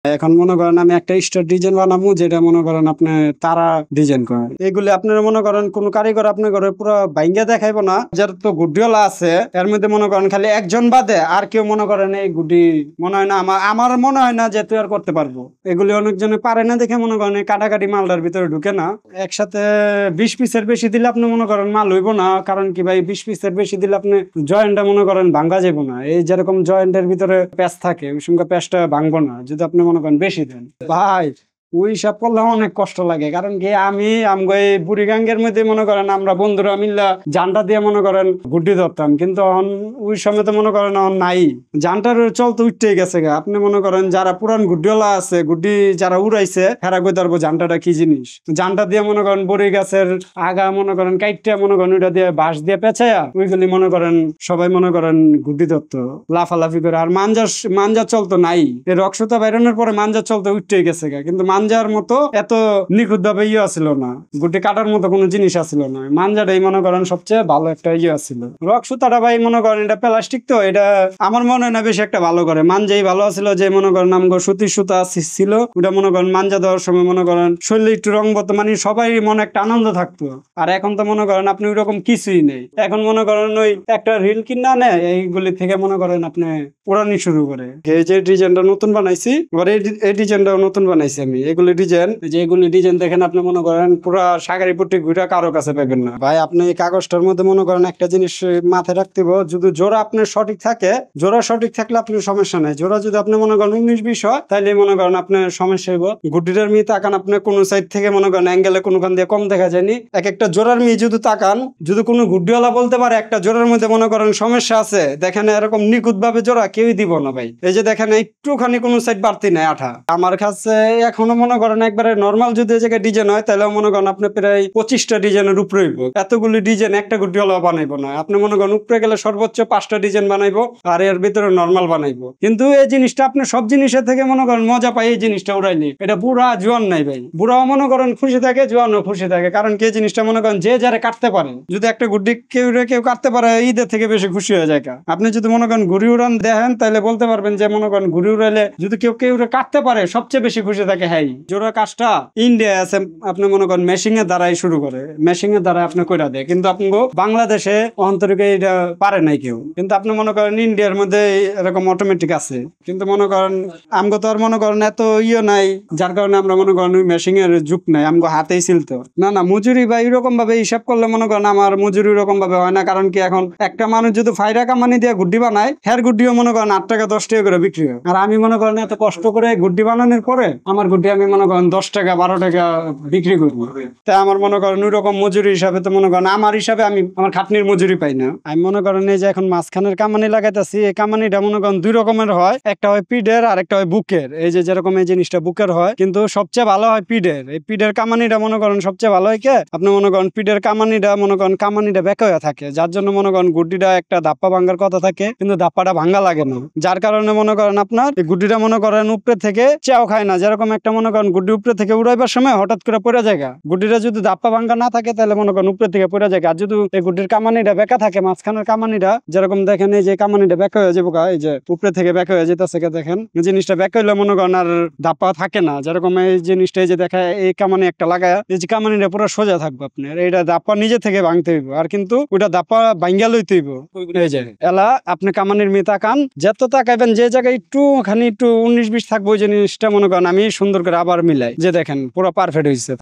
এখন মনে করেন আমি একটা স্টার ডিজাইন বানাবো, যেটা মনে করেন আপনি তারা ডিজাইন করেন। এগুলি আপনারা মনে করেন কোন কারিগর আপনার ঘরে পুরো ভাঙ্গা দেখাইবো না। যার তো গুডিওয়ালা আছে এর মধ্যে মনে করেন খালি একজন বাদে আর কেউ মনে করেন এই গুডি মনে হয় না, আমার মনে হয় না যে তৈরি করতে পারবো। এগুলি অনেকজনে পারে না দেখে মনে করেন কাটাকাটি মালটার ভিতরে ঢুকে না। একসাথে 20 পিসের বেশি দিলে আপনি মনে করেন মাল হইব না। কারণ কি ভাই, 20 পিসের বেশি দিলে আপনি জয়েন্টটা মনে করেন ভাঙ্গা যাবো না। এই যেরকম জয়েন্টের ভিতরে প্যাচ থাকে ওই সঙ্গে প্যাচটা ভাঙবো না যদি আপনি মনে করেন বেশি দেন। ভাই ওই সব করলে অনেক কষ্ট লাগে। কারণ কি আমি এই বুড়িগাঙ্গের মধ্যে মনে করেন আমরা বন্ধুরা মিল্লা জানটা দিয়ে মনে করেন গুড্ডি ধরতাম, কিন্তু ওই সময় তো মনে করেন নাই জানটার চল তো উঠতে গেছে গা। আপনি মনে করেন যারা পুরান গুড্ডিওয়ালা আছে, গুড্ডি যারা উড়াইছে হেরা কই ধরবো জানটাটা কি জিনিস। জানটা দিয়ে মনে করেন বড়ি গাছের আগা মনে করেন কাইটটা মনে করেন ওইটা দিয়ে বাঁশ দিয়ে পেঁচায়া ওইগুলি মনে করেন সবাই মনে করেন গুড্ডি ধরতো লাফালাফি করে। আর মাঞ্জা চলতো নাই, এই রক্সতা বাইরনের পরে মাঞ্জা চলতো উঠতে গেছে গা। কিন্তু মাঞ্জার মতো এত নিখুঁত ভাবে ইয়ে আসিল না, গুটি কাটার মতো কোনো জিনিস আসিল না। মাঞ্জাটাই মনে করেন সবচেয়ে ভালো একটা ইয়ে আসিল। রক সুতাটা ভাই মনে করেন এটা প্লাস্টিক, তো এটা আমার মনে হয় না বেশি একটা ভালো করে। মাঞ্জাই ভালো আসিল, যে মনে করেন আমগো সুতির সুতা ছিল ওটা মনে করেন মাঞ্জা দেওয়ার সময় মনে করেন শরীরে একটু রং বতো, মানে সবাই মনে একটা আনন্দ থাকতো। আর এখন তো মনে করেন আপনি ওইরকম কিছুই নেই। এখন মনে করেন ওই একটা রিল কিনা নেয় এইগুলি থেকে মনে করেন আপনি পুরানি শুরু করে। এই যে ডিজাইনটা নতুন বানাইছি, এই ডিজাইনটাও নতুন বানাইছি আমি। এগুলি ডিজাইন দেখেন আপনি মনে করেন পুরা সাগারি পট্টি ঘুরা কারো কাছে পাবেন না ভাই। আপনি এই কাগজটার মধ্যে মনে করেন একটা জিনিস মাথায় রাখতে হবে, যদি জোড়া আপনার সঠিক থাকে, জোড়া সঠিক থাকলে আপনার সমস্যা নাই। জোড়া যদি আপনি মনে করেন 19-20 হয় তাহলে মনে করেন আপনার সমস্যা হইব। গুটিটার মেয়ে তাকান আপনি কোন সাইড থেকে মনে করেন অ্যাঙ্গেলে কোনখান দিয়ে কম দেখা যায়নি। এক একটা জোড়ার মেয়ে যদি তাকান, যদি কোনো গুড্ডিওয়ালা বলতে পারে একটা জোড়ার মধ্যে মনে করেন সমস্যা আছে, দেখেন এরকম নিখুঁত ভাবে জোড়া কেউই দিব না ভাই। এই যে দেখেন একটুখানি কোনো সাইড বাড়তি নাই আঠা। আমার কাছে এখনো মনে করেন একবারে নর্মাল যদি এই জায়গায় ডিজাইন হয় তাহলে মনে করেন আপনি প্রায় 25টা ডিজাইনের উপরে হইব। এতগুলি ডিজাইন একটা গুটিওয়ালা বানাইবো না। আপনি মনে করেন উপরে গেলে সর্বোচ্চ 5টা ডিজাইন বানাইবো আর এর ভিতরে নর্মাল বানাইবো। কিন্তু এই জিনিসটা আপনি সব জিনিসের থেকে মনে করেন মজা পাই এই জিনিসটা উড়াইলে। এটা বুড়া জোয়ান নাই ভাই, বুড়াও মনে করেন খুশি থাকে, জোয়ানও খুশি থাকে। কারণ কি জিনিসটা মনে করেন যে যারা কাটতে পারে, যদি একটা গুড্ডি কেউ কাটতে পারে ঈদের থেকে বেশি খুশি হয়ে যায়। আপনি যদি মনে করেন ঘুরি উড়ান দেখেন তাহলে বলতে পারবেন যে মনে করেন ঘুরি উড়াইলে যদি কেউ কাটতে পারে সবচেয়ে বেশি খুশি থাকে। হ্যাঁ, জোড়া কাজটা ইন্ডিয়া আছে আপনি মনে করেন মেশিং এর দ্বারাই শুরু করে, মেশিং এর দ্বারা আপনি কইরা দেয়। কিন্তু আপনি বাংলাদেশে অন্তরিকে এটা পারে নাই কেউ। কিন্তু আপনি মনে করেন ইন্ডিয়ার মধ্যে এরকম অটোমেটিক আছে। কিন্তু মনে করেন আমগো তো আর মনে করেন এত ইয়ে নাই, যার কারণে আমরা মনে করেন ওই মেশিং এর যুগ নাই, আমগো হাতেই ছিলতো। না মজুরি বা এরকম ভাবে হিসাব করলে মনে করেন আমার মজুরি এরকম ভাবে হয় না। কারণ কি এখন একটা মানুষ যদি ফাইরা কামানি দিয়ে গুড্ডি বানায়, হের গুড্ডিও মনে করেন 8 টাকা 10 টাকা করে বিক্রি হয়। আর আমি মনে করেন এত কষ্ট করে গুড্ডি বানানোর পরে আমার গুড্ডি আমি মনে করেন 10 টাকা 12 টাকা বিক্রি করবো। তাই আমার মনে করেন ওই রকম মজুরি হিসাবে তো মনে করেন আমার হিসাবে আমি আমার খাটনির মজুরি পাই না। আমি মনে করেন এই যে এখন মাঝখানের কামানি লাগাইতেছি, এই কামানিটা মনে করেন 2 রকমের হয়, একটা হয় পিডের আর একটা হয় বুকের। এই যে যেরকম এই জিনিসটা বুকের হয়, কিন্তু সবচেয়ে ভালো হয় পিডের। এই পিডের কামানিটা মনে করেন সবচেয়ে ভালো হয় কে আপনি মনে করেন পিডের কামানিটা মনে করেন কামানিটা বেঁকা হয়ে থাকে, যার জন্য মনে করেন গুড্ডিটা একটা ধাপ্পা ভাঙ্গার কথা থাকে কিন্তু ধাপ্পাটা ভাঙ্গা লাগে না। যার কারণে মনে করেন আপনার এই গুড্ডিটা মনে করেন উপরে থেকে চেয়াও খায় না। যেরকম একটা মনে করেন গুড্ডি উপরে থেকে উড়াইবার সময় হঠাৎ করে পড়ে যায়, গুড্ডিটা যদি ধাপ্পা ভাঙ্গা না থাকে তাহলে মনে করেন উপরে থেকে পড়ে যায়। আর যদি এই গুড্ডির কামানিটা বেঁকা থাকে, মাঝখানের কামানিটা যেরকম দেখেন এই যে কামানিটা বেঁকা হয়ে যাবো, এই যে উপরে থেকে বেঁকা হয়ে যেতেছে দেখেন জিনিসটা বেঁকা হইলে মনে করেন আর ধাপ্পা থাকে না। যেরকম এই জিনিসটা এই যে দেখা এই কামানি একটা লাগায়, এই যে কামানিটা পুরো সোজা থাকবে আপনার, এইটা ধাপ্পা নিজে থেকে ভাঙতে হইব। আর কিন্তু ওইটা ধাপ্পা ভাঙ্গা লইতে হইব। এই যে এলা আপনি কামানির মেয়ে তাকান, যত তাকাইবেন যে জায়গায় একটু 19-20 থাকবো ওই জিনিসটা মনে করেন আমি সুন্দর করে আবার মিলাই যে দেখেন পুরো পারফেক্ট হয়েছে।